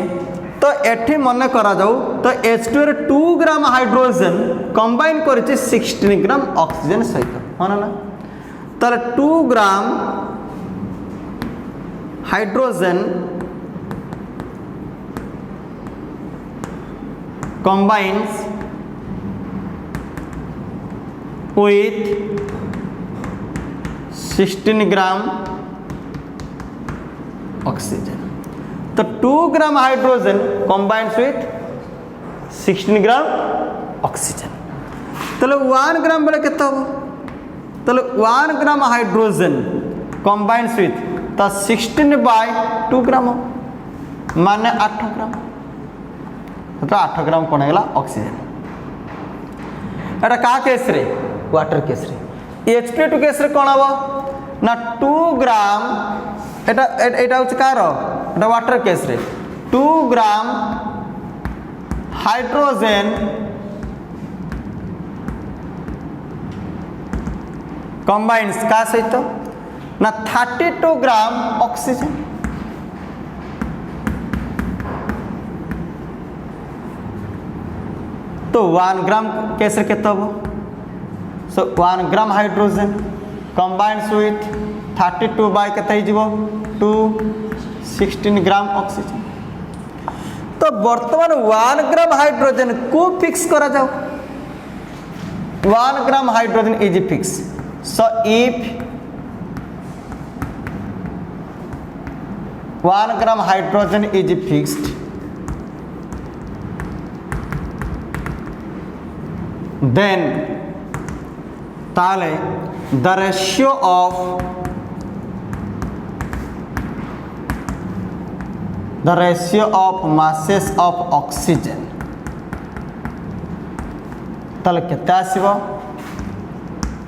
तो एठी मन करा जाऊ तो H2 रे 2 ग्राम हाइड्रोजन कंबाइन करछि 16 ग्राम ऑक्सीजन सहित हां ना ताले 2 gram hydrogen combines with 16 gram oxygen तो 2 gram hydrogen combines with 16 gram oxygen तो 1 ग्राम बेले केते हो तो 1 ग्राम हाइड्रोजन combines with तो 16 बाय 2 ग्राम माने 8 ग्राम तो 8 ग्राम कौन है ऑक्सीजन एटा का केस रे वाटर केस रे H2 केस रे कौन हम ना 2 ग्राम एटा एटा होच कार एटा वाटर केस रे 2 ग्राम हाइड्रोजन कंबाइंस का सहित ना 32 ग्राम ऑक्सीजन तो 1 ग्राम केसर केते हो so 1 gram hydrogen combines with 32 by केते हिजबो 2 16 ग्राम ऑक्सीजन तो वर्तमान 1 ग्राम हाइड्रोजन को फिक्स करा जाओ 1 gram hydrogen is fix so if 1 gram hydrogen is fixed then ताले the ratio of masses of oxygen ताले केते आसीबो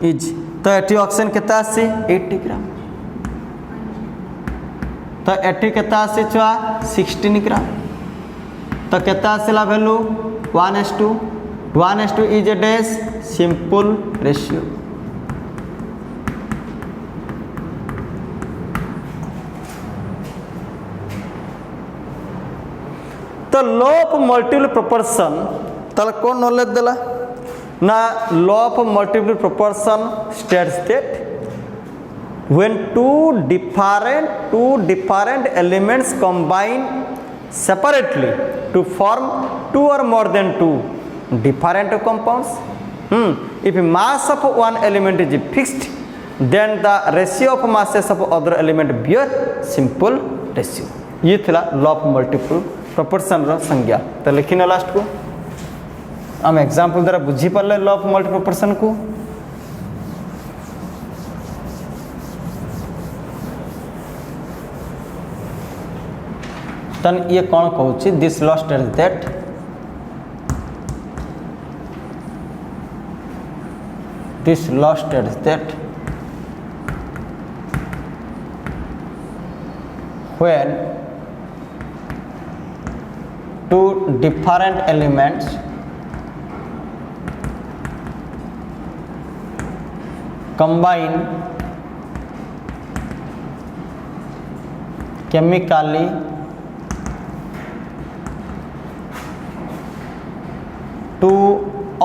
इज तो एटी ऑक्सीजन केते आसी 80 ग्राम तो एटी केते आसी छुआ 16 ग्राम तो केते आसीला value 1:2 1:2 is a dash simple ratio तो law of multiple proportion ताले कौन नॉलेज देला ना law of multiple proportion states that when two different elements combine separately to form two or more than two different compounds if mass of one element is fixed then the ratio of masses of other element bear simple ratio ये थिला law of multiple proportion रो संज्ञा तो लिखिना last को हम example द्वारा बुझी पड़ले law of multiple proportion को तन ये कौन कहूची this law states that this law states that when two different elements combine chemically two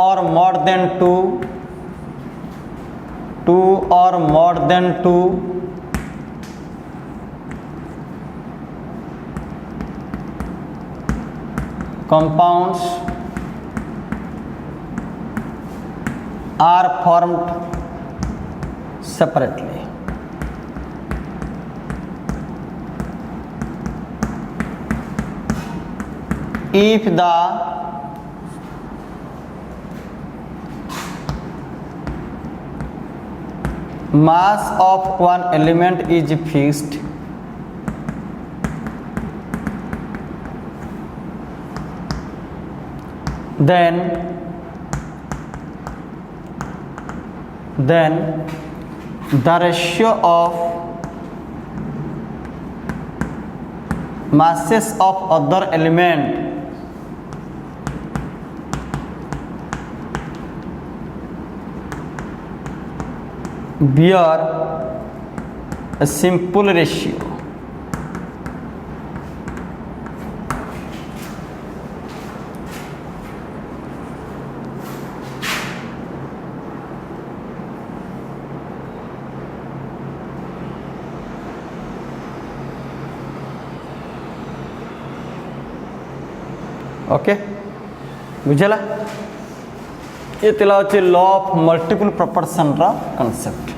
or more than two compounds are formed separately if the mass of one element is fixed, then the ratio of masses of other element bear a simple ratio. Okay बुझला ये तिला होचे law of multiple proportion रा concept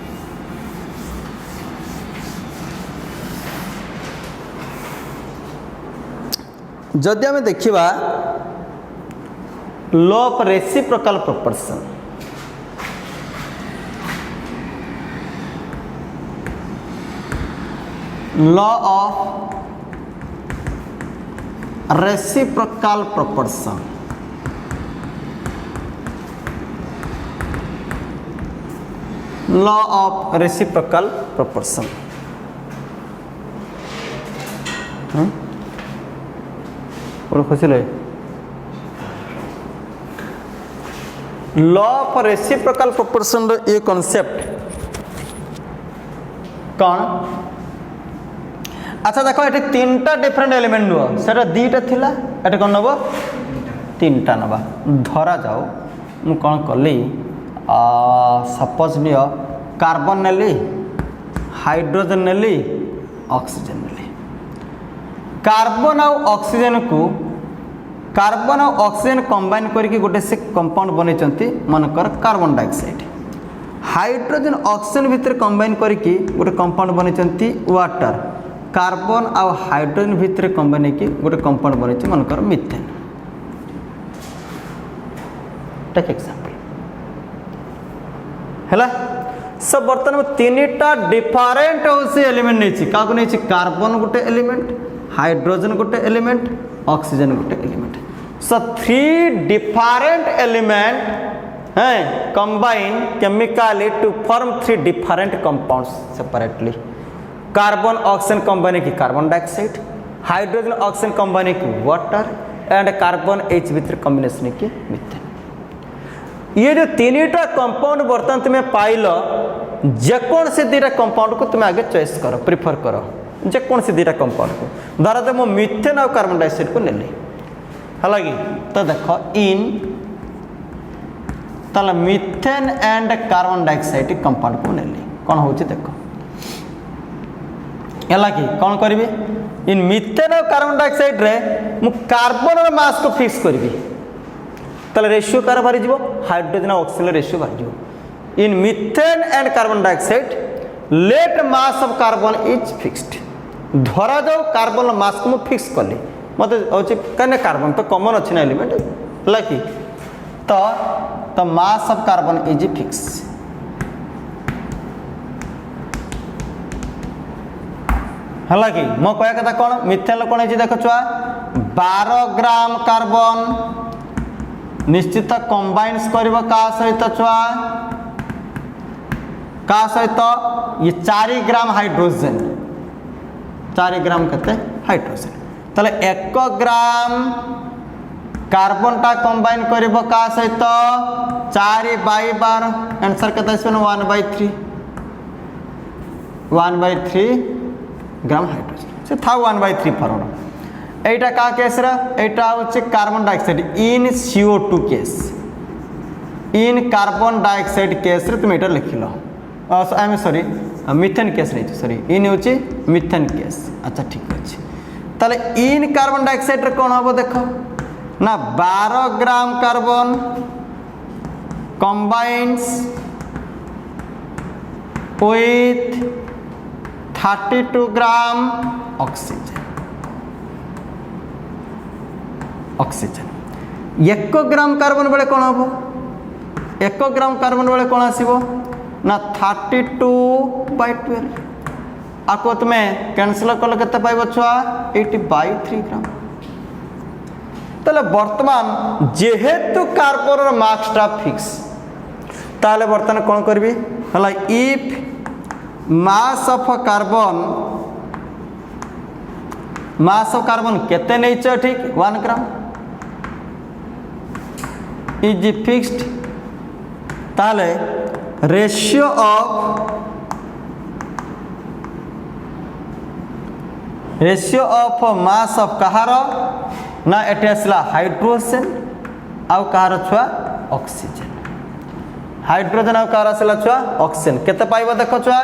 जदि आम देखा law of reciprocal proportion law of reciprocal proportion law of reciprocal proportion और खुशी लगे लॉ ऑफ रेसिप्रोकल प्रोपोर्शन ये कॉन्सेप्ट कौन अच्छा देखो ये तीन टा डिफरेंट एलिमेंट नुह से दीटा थिला ये कौन नब तीन टा नवा धरा जाओ मु कौन कली सपोज नियो कार्बन नेली हाइड्रोजन नेली ऑक्सीजन नेली कार्बन और ऑक्सीजन को कार्बन और ऑक्सीजन कंबाइन करके गोटे से कंपाउंड बनई मनकर कार्बन डाइऑक्साइड हाइड्रोजन ऑक्सीजन भितर कंबाइन करके गोटे कंपाउंड बनई वाटर कार्बन आउ हाइड्रोजन भितर कंबाइन की गोटे कंपाउंड बनई मनकर मिथेन टेक एग्जांपल हैला सब बर्तमान तीन टा डिफरेंट होसी एलिमेंट नहीं का नहीं कार्बन गोटे एलिमेंट हाइड्रोजन गोटे एलिमेंट ऑक्सीजन गोटे element so three different element हैं combine chemically to form three different compounds separately carbon oxygen combine की carbon dioxide hydrogen oxygen combine की वाटर एंड कार्बन एच भितर कॉम्बिनेशन की methane ये जो तीन टा कंपाउंड बर्तमान तुम्हें पाइल जेकोन से दीटा कंपाउंड को तुम्हें आगे चॉइस करो प्रिफर करो जेकोन से दीटा कंपाउंड को धरा तो मो मिथेन और कार्बन डाइऑक्साइड को नेली हालांकि तो देखो इन ताला methane and carbon dioxide compound को नेली कौन होची देखो एला कि कौन करी इन मिथेन और कार्बन डाइऑक्साइड रे मु कार्बन और मास को फिक्स करी ताले रेशियो कार बाहरी जीवो हाइड्रोजन और ऑक्सीजन रेशियो बाहरी जीवो in methane and carbon dioxide let mass of carbon is fixed धरा जाओ कार्बन मास को मु फिक्स कली मत होची कने कार्बन तो कॉमन अछि ना एलिमेंट हला कि तो मास ऑफ कार्बन इज फिक्स हला कि मो कहया कथा कोन मिथेन कोन है देखो छुआ 12 ग्राम कार्बन निश्चित कंबाइन्स करबो का सहित छुआ का सहित ये 4 ग्राम हाइड्रोजन 4 ग्राम कते हाइड्रोजन तले 1 ग्राम कार्बन टा कंबाइन करबो का सहित 4/12 आंसर कते आसबो 1/3 1/3 ग्राम हाइड्रोजन से था 1/3 फॉर्म एटा का केस रा एटा होचे carbon dioxide in CO2 case in carbon dioxide case रे तुम एटा लिखिलो I am sorry methane case नहीं सॉरी इन होचे मिथेन केस अच्छा ठीक अछि ताले इन कार्बन डाइऑक्साइड रे कोन होबो देखो ना 12 gram carbon combines with 32 gram oxygen 1 gram carbon बेले कौन हम 1 ग्राम कार्बन बेले कौन आसो ना 32/12 आपको तुम्हें कैंसल कले के पाइब छुआ 80/3 ग्राम। ताले वर्तमान जेहेतु कार्बन मासटा फिक्स ताले वर्तमान कौन करबी हला इफ मास ऑफ कार्बन केते नहींच ठीक 1 ग्राम इज फिक्स्ड ताले रेशियो ऑफ मास ऑफ कहार ना एटे आसला हाइड्रोजन आउ कहार छुआ ऑक्सीजन हाइड्रोजन आउ कहार आसला छुआ ऑक्सीजन केते पाइबो देखो छुआ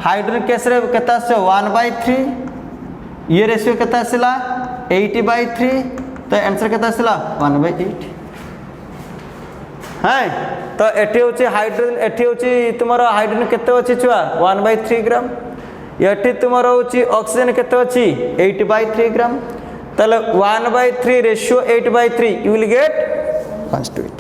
हाइड्रोजन केस रे केते आसो 1/3 ये रेशियो केते आसला 80/3 तो आंसर केते आसला 1/8 है तो एटी होची हाइड्रोजन एटी होची तुम्हारा हाइड्रोजन केते अछि छुआ 1/3 ग्राम एटी तुम्हारा होची ऑक्सीजन केते अछि 80/3 ग्राम ताले 1/3 रेशियो 8/3 यू विल गेट 1:8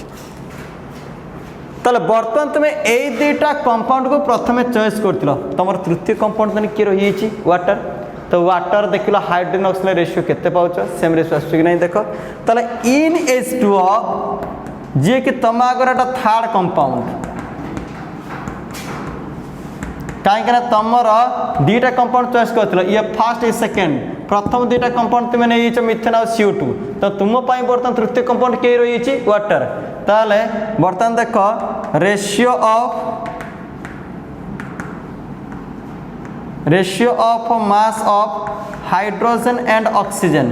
ताले बर्तमान तुमे एई दुटा कंपाउंड को प्रथमे चॉइस करथिलो तमर तृतीय कंपाउंड तने की रही छि वाटर तो वाटर देखिलो हाइड्रोजन ऑक्सीजन रेशियो केते पाउछ सेम रेशियो आछ कि नहीं देखो ताले इन H2O जे कि तम आगर थर्ड कंपाउंड कहीं तुमर दीटा कंपाउंड चॉइस कर ये फास्ट ये सेकेंड प्रथम दीटा कंपाउंड तुम नहीं मिथेन और CO2 तो तुम बर्तमान तृतीय कंपाउंड के रही वाटर ताले बर्तमान देख ratio of mass of hydrogen and oxygen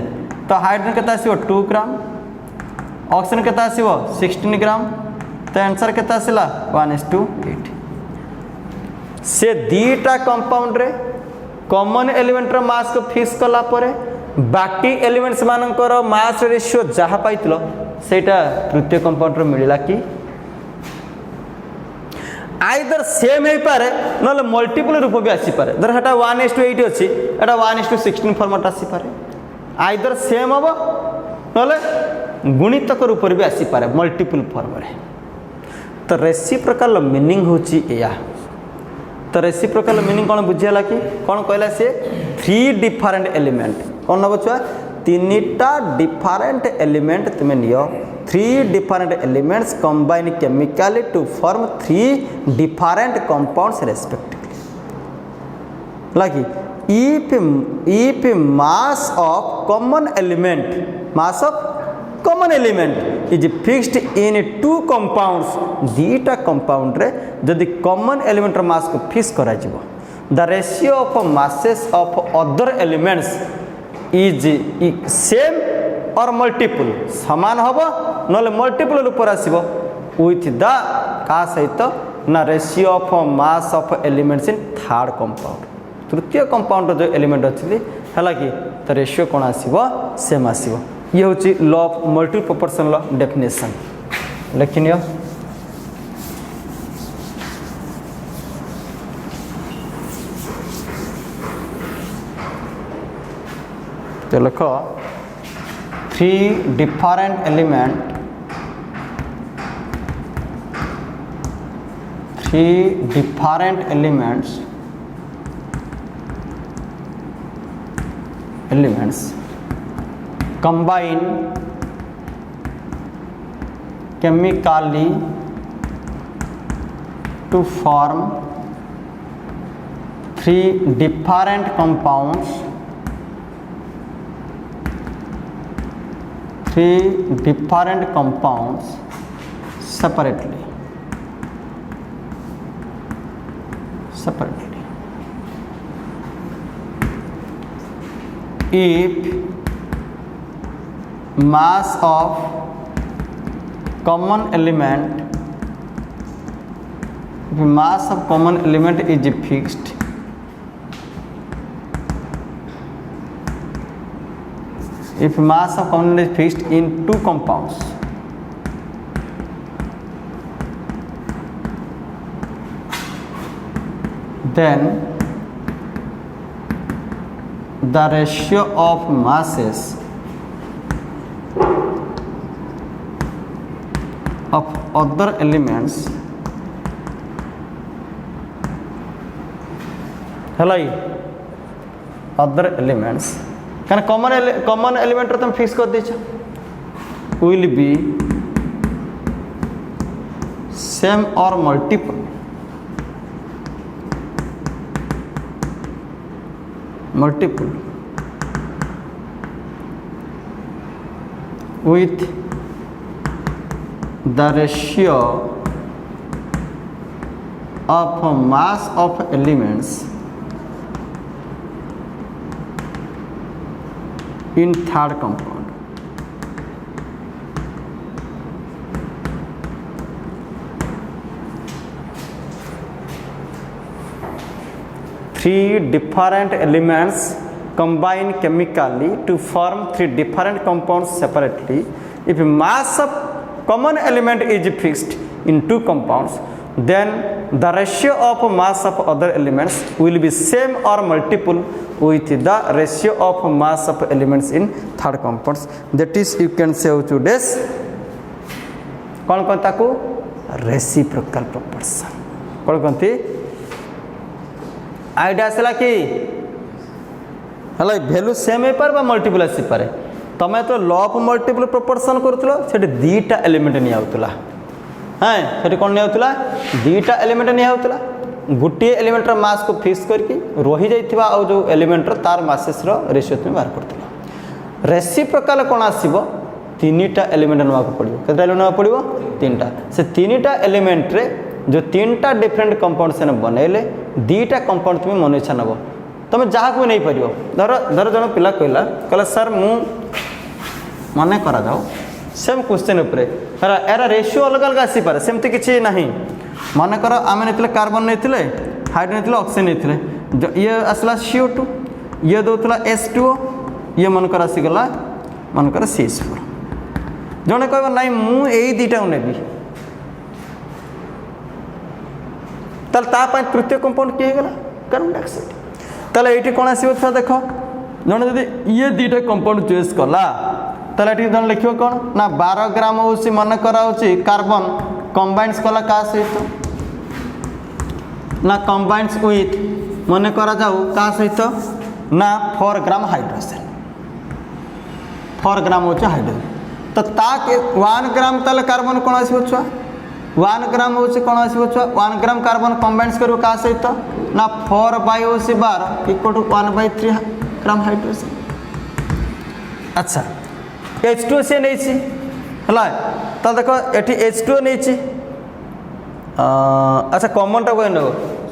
तो हाइड्रोजन केते आसीबो 2 ग्राम ऑक्सीजन केते आसीबो 16 ग्राम तो आंसर केते आसिला 1:8 से दीटा कंपाउंड रे कॉमन एलिमेंट रो मास को फिक्स कला परे बाकी एलिमेंट्स मानकर मास रेशियो जहा पाइतलो सेटा तृतीय कंपाउंड रो मिलिला कि आइदर सेम हे पारे नले मल्टीपल रूप भी आसी पारे धर हटा 1:8 अछि एटा 1:16 फॉर्मेट आसी पारे आइदर सेम हबो नले गुणितक रूप भी आसी पारे मल्टीपल फॉर्म रे तो रेसिप्रोकल मीनिंग होची एया तो रेसिप्रोकल मीनिंग कौन बुझेला कि कौन कहला से 3 डिफरेंट एलिमेंट कौन नब छुआ 3टा डिफरेंट एलिमेंट तुम नियो 3 different elements combine chemically to form 3 different compounds respectively like if mass of common element is fixed in 2 compounds दीटा compound रे जदि कॉमन एलिमेंट मास को फिक्स करा जिवो the ratio of masses of other elements is same और multiple समान होबो नले multiple ऊपर आसीबो विथ द का सहित ना ratio of mass of elements in third compound तृतीय कंपाउंड जो एलिमेंट अछि हला कि त रेशियो कोन आसीबो सेम आसीबो ये होची law of multiple proportion law definition लिखिनियो तो लिखो 3 different element 3 different elements combine chemically to form 3 different compounds separately if mass of common element is fixed in 2 compounds then the ratio of masses of other elements है other elements क्या common element तुम fix कर दीच will be same और multiple with the ratio of mass of elements in third compound. Three different elements combine chemically to form three different compounds separately. If mass of common element is fixed in two compounds, then the ratio of mass of other elements will be same or multiple with the ratio of mass of elements in third compounds. That is you can say to this कौन कहता को reciprocal proportion कौन कहती idea आसला कि है value same हो पारे मल्टीपल आसी पारे तमें तो law of multiple proportion Karur से दीटा एलिमेंट नियाउतला हाँ से कौन नियाउतला दीटा एलिमेंट नियाउतला गोटे एलिमेंटर मास को फिक्स करके रही जाइथिबा आ जो एलिमेंटर तार मासेस रो रेशियो तुम बाहर करतला रेसिप्रोकल कौन आसीबो तीनटा एलिमेंट नवाक पड़िबो केते एलिमेंट नवाक पड़िबो तीनटा से तीनटा एलिमेंट रे जो तीनटा डिफरेंट कंपाउंड से बनैले दीटा कंपाउंड तुम मन इच्छा नब तुम जहाँ को नहीं पार धर धर जन पिला कहला सर मु मन करा जाओ सेम क्वेश्चन उपरे यार रेशियो अलग अलग आसी पारे सेमती किछि नहीं मन कर आम नहीं कार्बन नहीं हाइड्रोजन नहीं ऑक्सीजन नहीं ये आसला CO2 ये दौला H2O ये मनकर आसीगला मनकर CH4 जड़े कह ना मुझे दीटा नेबी ताल तृतीय कंपाउंड किए गला कार्बन डाइऑक्साइड ताले ये कौन आसो छुआ देख जड़े जब ये दीटा कंपाउंड चॉइस कला ताले जन लिख कौन ना 12 ग्राम हो मन करा कार्बन कंबाइंस कला क्या सहित ना कंबाइंस विथ मन करा जाऊ क्या सहित ना 4 ग्राम हाइड्रोजन 4 ग्राम हो हाइड्रोजन तो ताके 1 ग्राम ताले कार्बन कौन आसो छुआ 1 ग्राम हो कौन आसो छुआ 1 ग्राम कार्बन कंबाइंस कर क्या सहित ना 4/12 इक्वल टू 1/3 ग्राम हाइड्रोजन अच्छा H2 से नहीं है देख ये H2 नहीं अच्छा कॉमनटा कह नो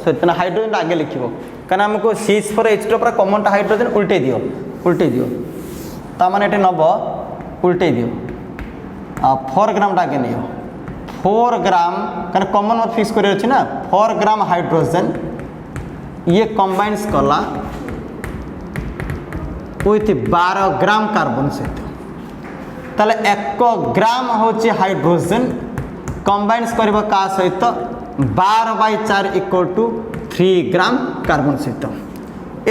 से हाइड्रोजन आगे लिख कहीं आमको CH4 H2 पूरा कॉमनटा हाइड्रोजन उल्टे दियो ताने ये नब उल्टे दियो 4 ग्राम आगे नहीं 4 ग्राम कहीं कॉमन मत फिक्स कर ना 4 ग्राम हाइड्रोजन ये कंबाइंस कला विथ 12 ग्राम कार्बन सहित ताले 1 ग्राम होची हाइड्रोजन कंबाइंस करबा का सहित 12/4 इक्वल टू 3 ग्राम कार्बन सहित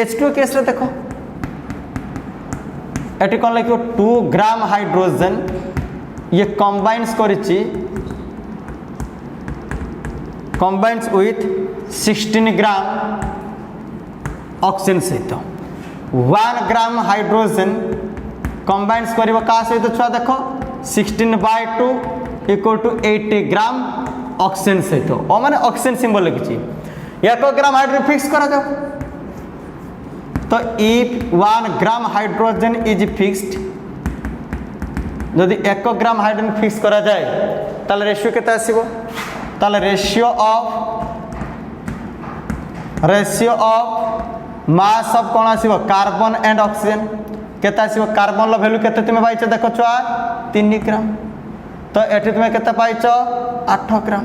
H2 केस रे देखो एटी कौन लिखो 2 ग्राम हाइड्रोजन ये कंबाइंस करिछि कंबाइंस विथ 16 ग्राम ऑक्सीजन सहित 1 ग्राम हाइड्रोजन कंबाइंस कर सहित छुआ देख 16/2 इक्वल टू 80 ग्राम ऑक्सीजन सहित और माने ऑक्सीजन सिंबल लिखी 1 ग्राम हाइड्रोजन फिक्स करा जाओ तो if 1 gram hydrogen is fixed जदि 1 ग्राम हाइड्रोजन फिक्स करा जाए ताले रेशियो केते आसीबो ताले रेशियो ऑफ मास ऑफ कौन आसीबो कार्बन एंड ऑक्सीजन केते आसीबो कार्बन लो वैल्यू केते तुम पाइछ देखो छुआ 3 ग्राम तो एठी तुम केते पाइछ 8 ग्राम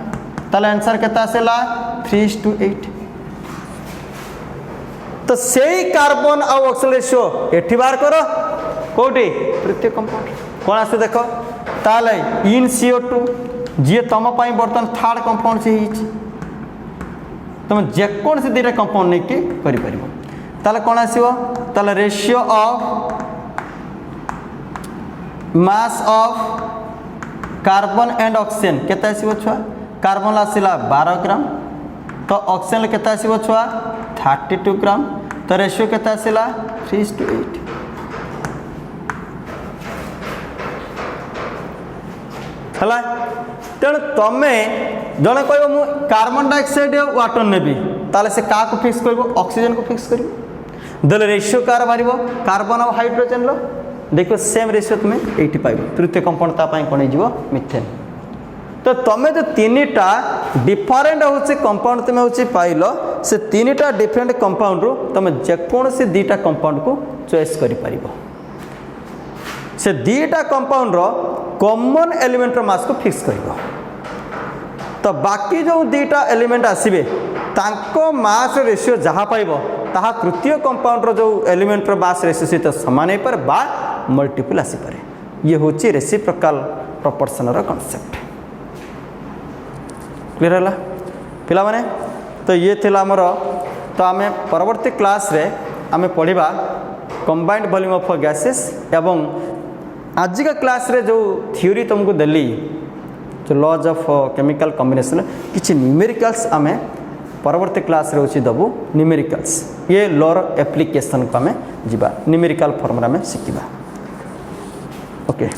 ताले आंसर केते आसेला 3:8 तो सेही कार्बन आ ऑक्सीजन रेशियो एठी बार करो कोठी तृतीय कंपाउंड कौन आसे देखो ताले इन CO2 जे तम पई बर्तन थर्ड कंपाउंड से हिच तुम जेकोन से दीटा कंपाउंड नहीं के करि परिबो ताले कौन आसीबो ताले ratio of mass of carbon and oxygen केते आसीबो छुआ कार्बन आसीला 12 ग्राम तो ऑक्सीजन केते आसीबो छुआ 32 ग्राम तो रेशियो केते आसिला 3:8 हला तेणु तुमे जड़े कह कार्बन डाइऑक्साइड वाटर नेबी ताले से क्या फिक्स कर ऑक्सीजन को फिक्स कर देले रेशियो कार बाहर कार्बन और हाइड्रोजन रो देखो सेम रेशियो तुम्हें ये पाइब तृतीय कंपाउंड तापाई कौन हो मिथेन तो तुम्हें जो तीनटा डिफरेंट होची कंपाउंड तुम्हें होची पाइल से तीनटा डिफरेंट कंपाउंड रू तुम जेकोसी दीटा कंपाउंड को चॉइस कर पारिबो से दीटा कंपाउंड रो कॉमन एलिमेंट रो मास को फिक्स करिबो तो बाकी जो दीटा एलिमेंट आसीबे तांको मास रेशियो जहाँ पाइबो ताहा तृतीय कंपाउंड रो जो एलिमेंट रो मास रेशियो सहित समान हो पारे बा मल्टीपल आसी पारे ये होची रेसिप्रोकल प्रोपोर्शन रो कांसेप्ट क्लियर है पिला माने तो ये थिला हमर तो आमे परवर्ती क्लास रे आमे पढ़िबा कंबाइंड वॉल्यूम ऑफ गैसेस एवं आज का क्लास रे जो थ्योरी तुमको देली जो लॉज ऑफ केमिकल कॉम्बिनेशन किछि न्यूमेरिकल्स आमे परवर्ती क्लास रे होछि दबु न्यूमेरिकल्स ये लॉर एप्लीकेशन को आमे जिबा न्यूमेरिकल फॉर्मुला में शिखिबा ओके